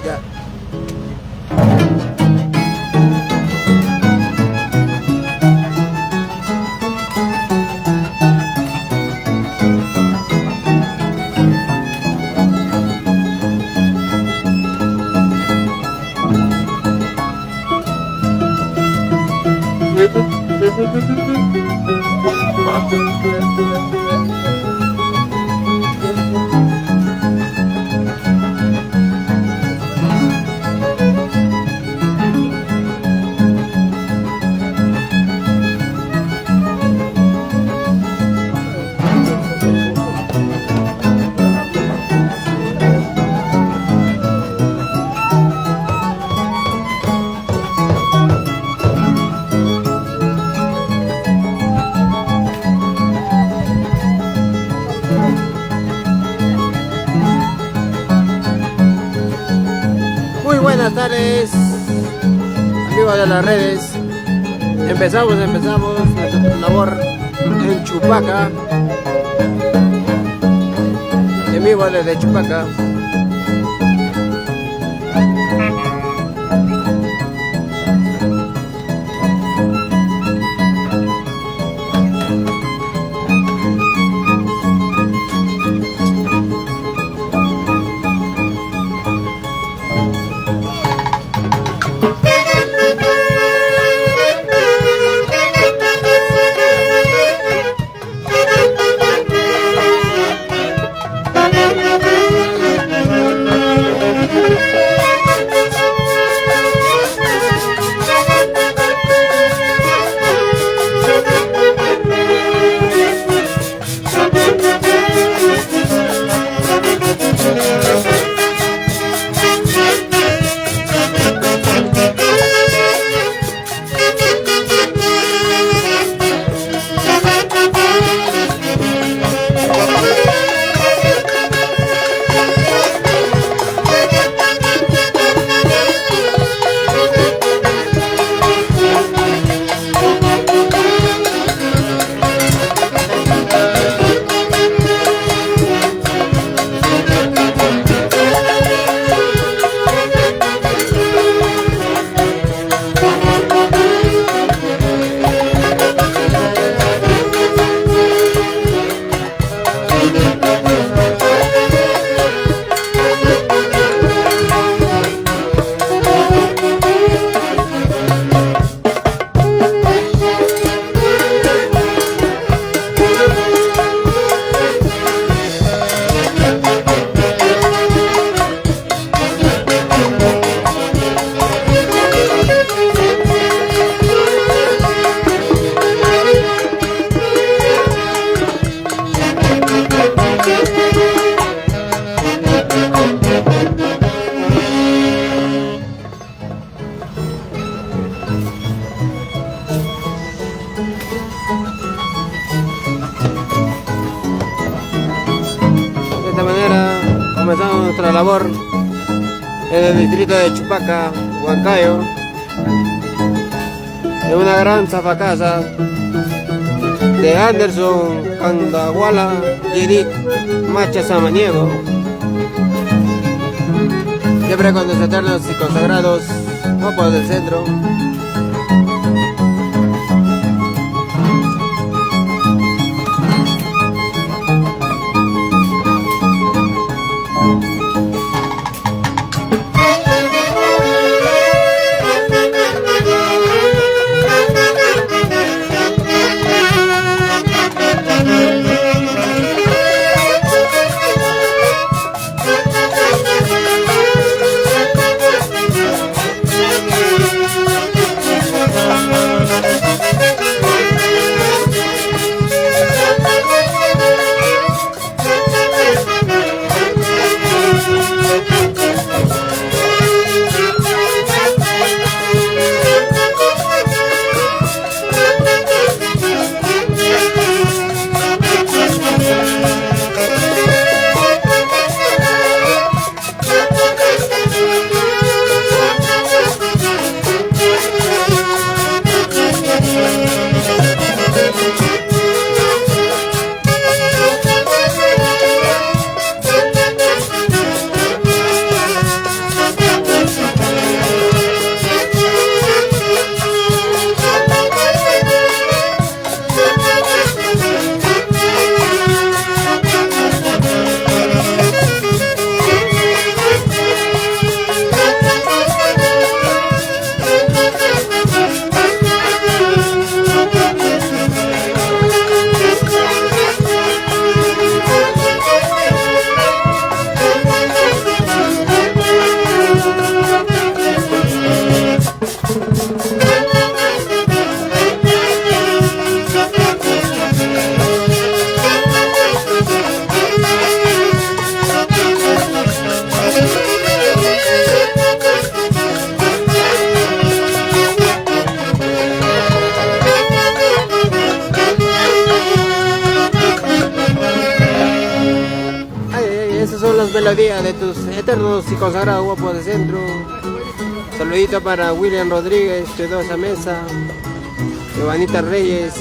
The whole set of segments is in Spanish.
Ya. Muy buenas tardes, amigos de las redes. Empezamos nuestra labor en Chupaca, en vivo desde Chupaca. De esta manera comenzamos nuestra labor en el distrito de Chupaca, Huancayo, en una gran zafacasa de Anderson Candahuala Yirik Macha Samaniego, siempre con los eternos y consagrados guapos del centro. bendito día de tus eternos y consagrados guapos de centro. Saludito para William Rodríguez de Dosa Mesa, Giovanita Reyes,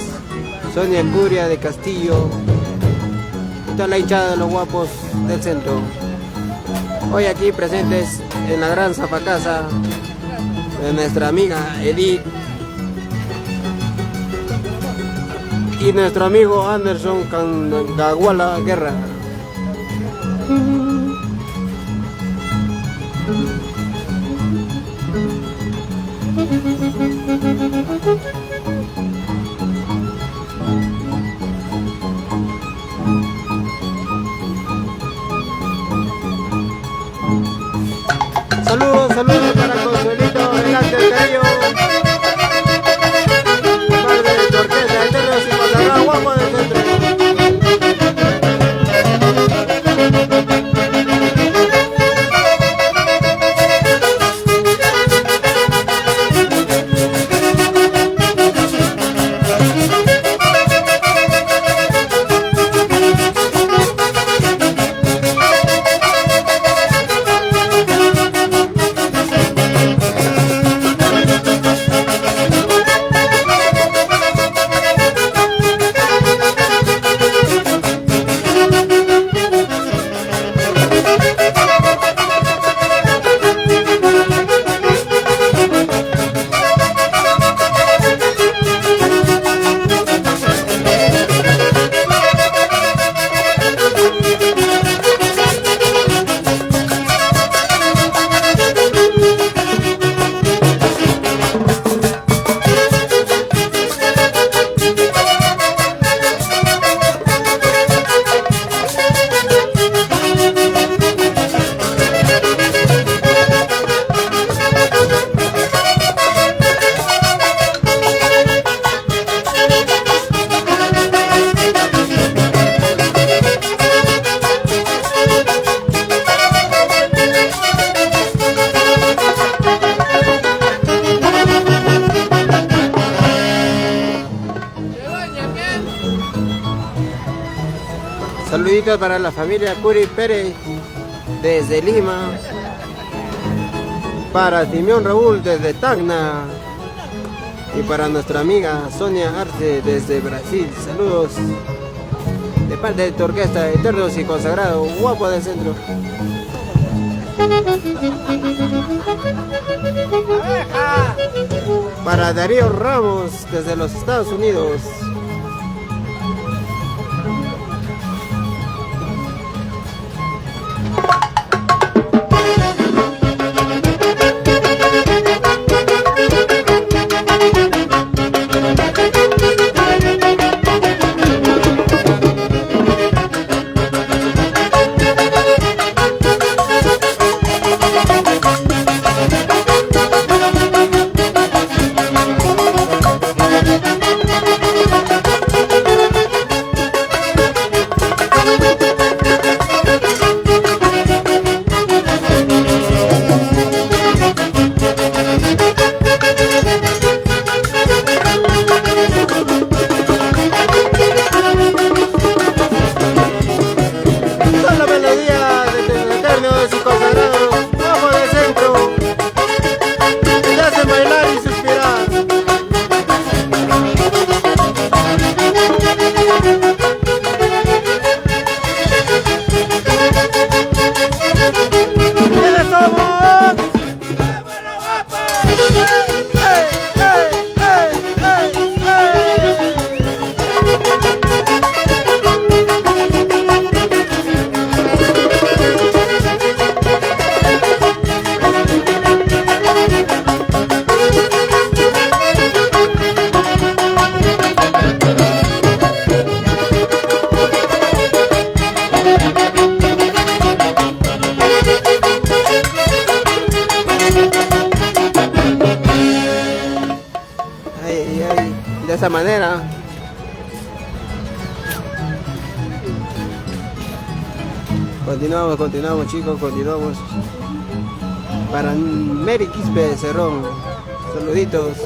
Sonia Curia de Castillo y toda la hinchada de los guapos del centro. Hoy aquí presentes en la gran zafacasa de nuestra amiga Edith y nuestro amigo Anderson Cangaguala Guerra. Saludos para Consuelito delante del Carillo, padre de Torquesa, eternos y consagrados guapos del centro. Saluditos para la familia Curi Pérez desde Lima, para Timión Raúl desde Tacna y para nuestra amiga Sonia Arce desde Brasil. Saludos de parte de tu orquesta eternos y consagrados guapos del centro. Para Darío Ramos desde los Estados Unidos. De esa manera continuamos chicos, continuamos para Mary Quispe Cerrón. Saluditos.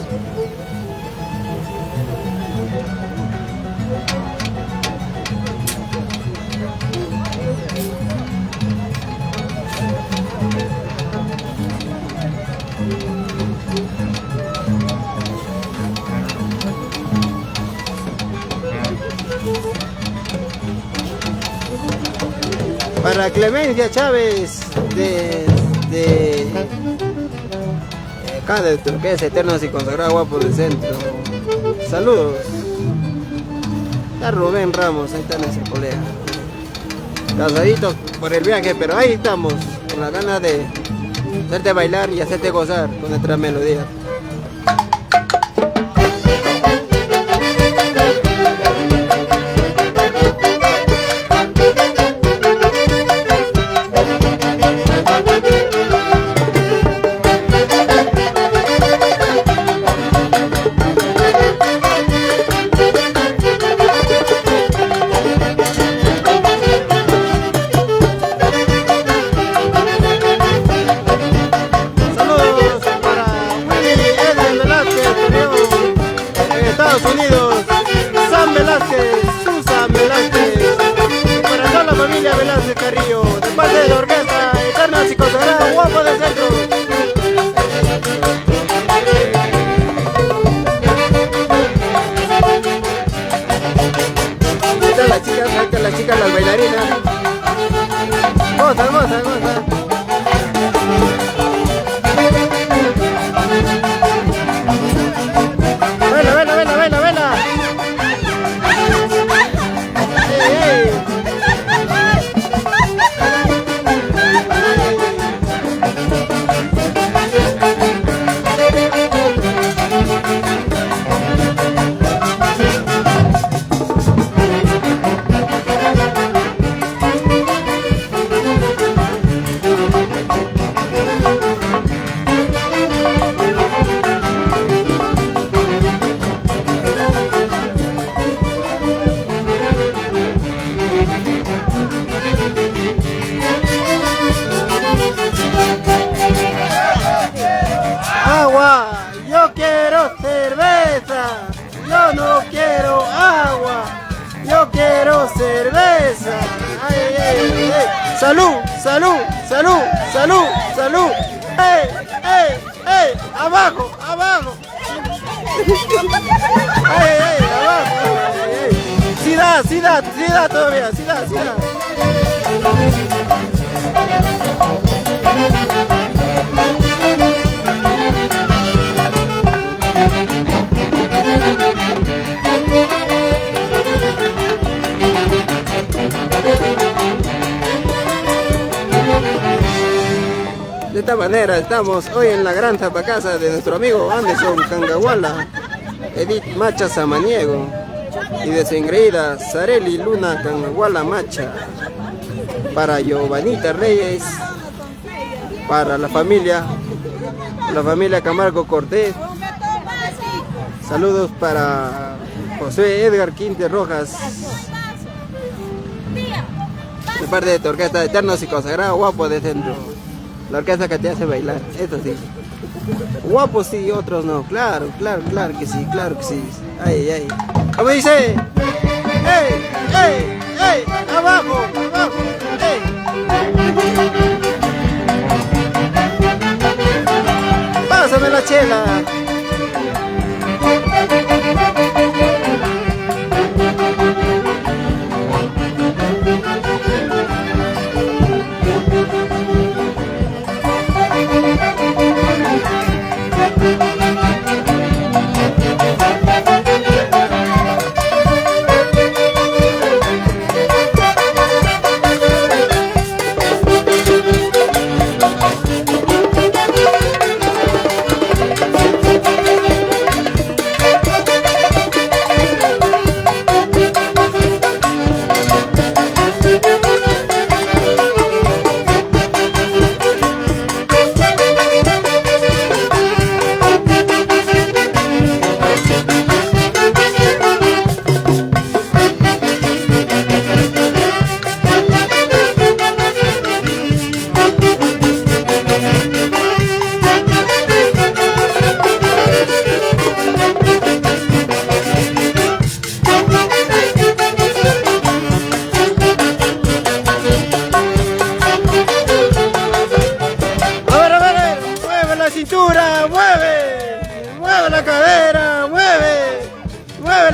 Para Clemencia Chávez de acá de Turquesa, Eternos y Consagrados Guapos del Centro. Saludos. Está Rubén Ramos, ahí está nuestra colega. Casaditos por el viaje, pero ahí estamos, con la ganas de hacerte bailar y hacerte gozar con nuestra melodía. Unidos, San Velázquez, Susan Velázquez, y para toda la familia Velázquez Carrillo, de parte de la orquesta Eternas y Consagradas Guapos del Centro. Ahí están las chicas, las bailarinas. Goza, goza, goza. Yo quiero cerveza, yo no quiero agua, yo quiero cerveza. Ay, ay, ay. Salud, salud, salud, salud, salud. ¡Ey, ey, ey! ¡Abajo, abajo! ¡Ay, ay, abajo! Ay, ay. Sí da todavía, sí da. De esta manera estamos hoy en la gran tapacasa de nuestro amigo Anderson Cangahuala, Edith Macha Samaniego y de su engreída Sareli Luna Cangahuala Macha, para Giovanita Reyes, para la familia Camargo Cortés. Saludos para José Edgar Quinte Rojas, de parte de tu orquesta de Eternos y Consagrados Guapos del Centro. La orquesta que te hace bailar, esto sí. Guapos sí, otros no. Claro que sí, claro que sí. Ay, ay. ¿Cómo dice? ¡Ey, ey, ey! ¡Abajo, abajo! ¡Ey! ¡Pásame la chela!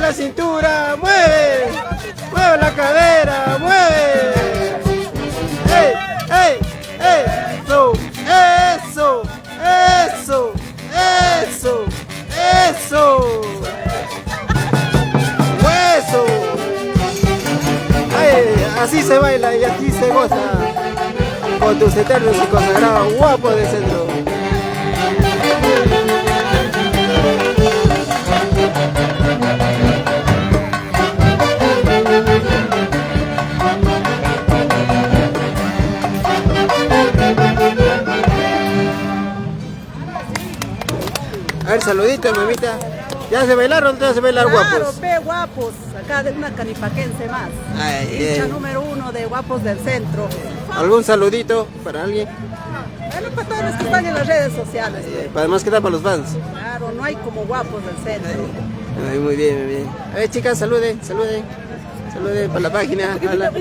la cintura, mueve la cadera, mueve. goza con tus eternos y consagrados guapos de centro. A ver, saludito, mamita. ¿Ya se bailaron o te hace bailar guapos? Claro, ve guapos, acá de una canipaquense más. Ay, Hincha número 1 de Guapos del Centro. ¿Algún saludito para alguien? Bueno, para todos los que están en las redes sociales. Además queda para los fans. Claro, no hay como Guapos del Centro. Ay, muy bien, muy bien. A ver, chicas, saluden. Saluden para la página. Hola.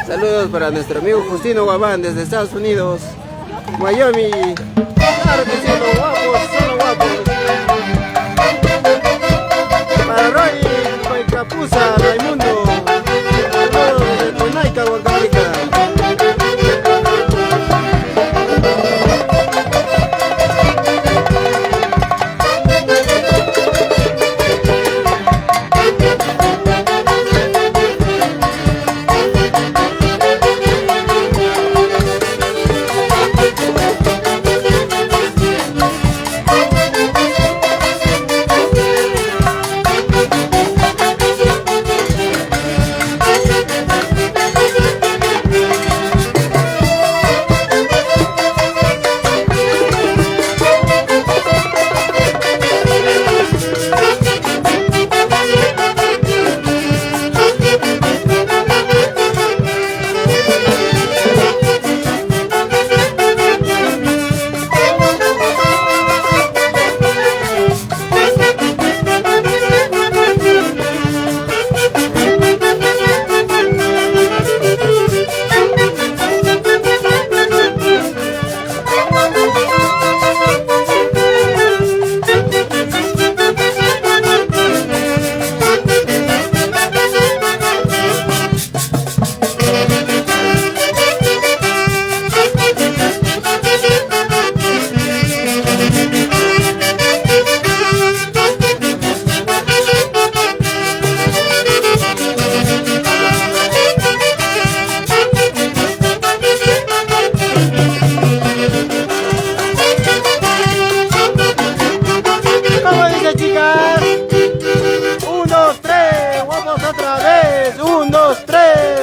Saludos para nuestro amigo Justino Guabán desde Estados Unidos, Wyoming. Claro que sí, los guapos, son los guapos. Para Roy, Capuza, Raimundo. Saludos desde Tonaica, Guatemala.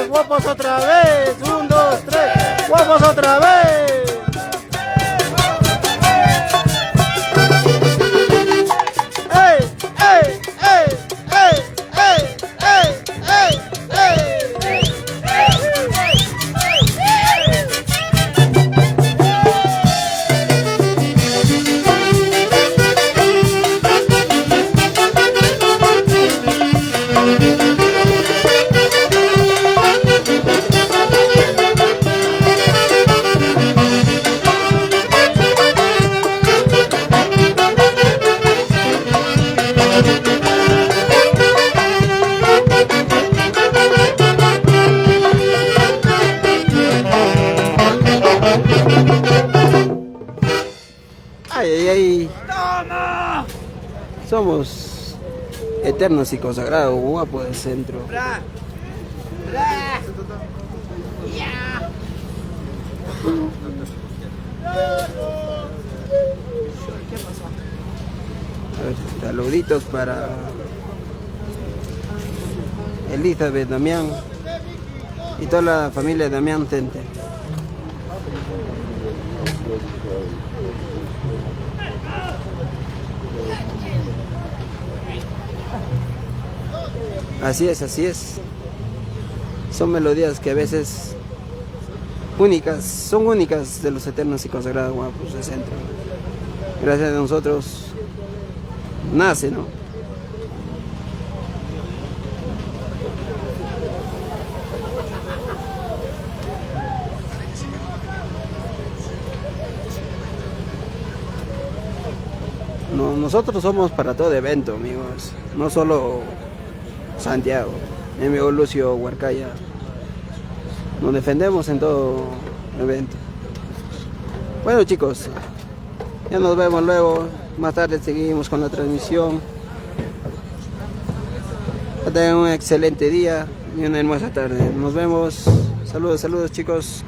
Guapos otra vez, 1, 2, 3, guapos otra vez. ¡Ey, ey, ey, ey, ey, ey, ey, ey! Ay, ay, ay. ¡Toma! Somos eternos y consagrados, guapos del centro. ¡Bra! ¡Bra! ¡Ya! ¿Qué pasó? A ver, saluditos para Elizabeth, Damián y toda la familia de Damián Tente. Así es, así es. Son melodías que a veces son únicas de los eternos y consagrados guapos del centro. Gracias a nosotros nace, ¿no? No, nosotros somos para todo evento, amigos. No solo Santiago, mi amigo Lucio Huarcaya. Nos defendemos en todo evento. Bueno, chicos, ya nos vemos luego. Más tarde seguimos con la transmisión. Que tengan un excelente día y una hermosa tarde. Nos vemos. Saludos, saludos chicos.